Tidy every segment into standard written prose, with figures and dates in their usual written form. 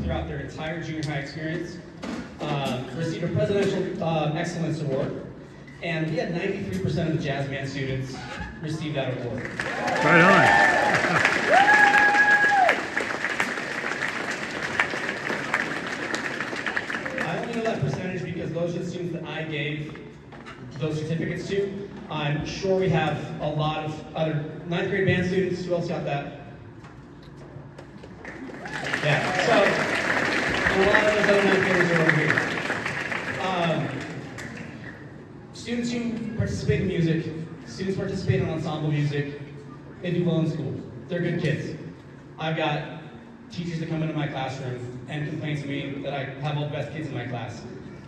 throughout their entire junior high experience. Received a Presidential Excellence Award, and we had 93% of the jazz band students receive that award. Right on. I only know that percentage because those are the students that I gave those certificates to. I'm sure we have a lot of other ninth grade band students. Who else got that? Yeah, so a lot of those other ninth graders are over here. Students who participate in music, students participate in ensemble music, they do well in school. They're good kids. I've got teachers that come into my classroom and complain to me that I have all the best kids in my class,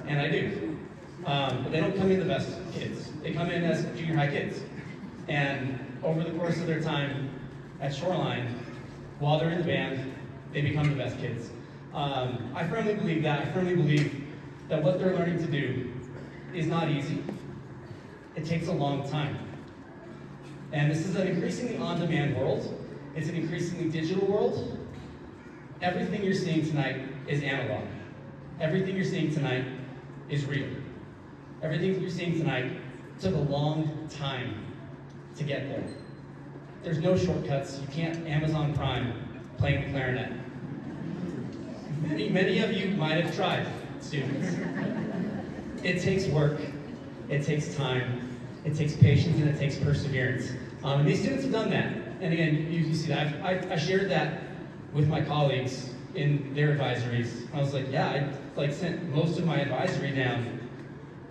and I do. But they don't come in the best kids. They come in as junior high kids. And over the course of their time at Shoreline, while they're in the band, they become the best kids. I firmly believe that. I firmly believe that what they're learning to do is not easy. It takes a long time. And this is an increasingly on-demand world. It's an increasingly digital world. Everything you're seeing tonight is analog. Everything you're seeing tonight is real. Everything you're seeing tonight took a long time to get there. There's no shortcuts. You can't Amazon Prime playing the clarinet. Many of you might have tried, students. It takes work, it takes time, it takes patience, and it takes perseverance. And these students have done that. And again, you see that. I shared that with my colleagues in their advisories. I was like, yeah, I sent most of my advisory down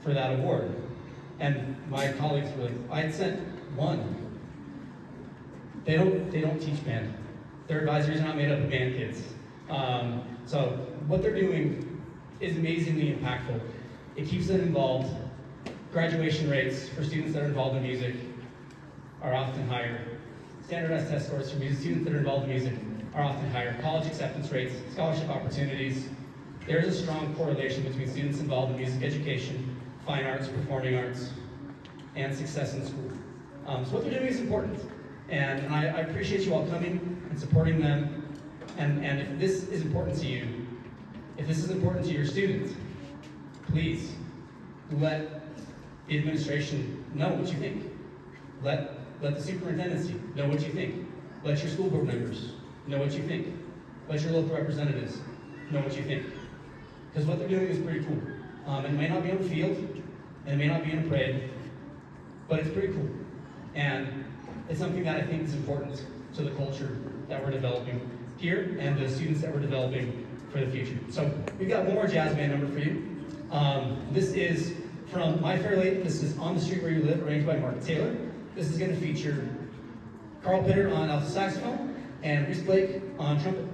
for that award. And my colleagues were like, I sent one. They don't teach band. Their advisories are not made up of band kids. So what they're doing is amazingly impactful. It keeps them involved. Graduation rates for students that are involved in music are often higher. Standardized test scores for students that are involved in music are often higher. College acceptance rates, scholarship opportunities. There is a strong correlation between students involved in music education, fine arts, performing arts, and success in school. So what they're doing is important. And I appreciate you all coming and supporting them. And if this is important to you, if this is important to your students, please let the administration know what you think. Let the superintendency know what you think. Let your school board members know what you think. Let your local representatives know what you think. Because what they're doing is pretty cool. It may not be on the field, and it may not be in a parade, but it's pretty cool. And it's something that I think is important to the culture that we're developing here and the students that we're developing for the future. So we've got one more jazz band number for you. This is from My Fair Lady. This is On the Street Where You Live, arranged by Mark Taylor. This is going to feature Carl Pitter on alto saxophone and Reese Blake on trumpet.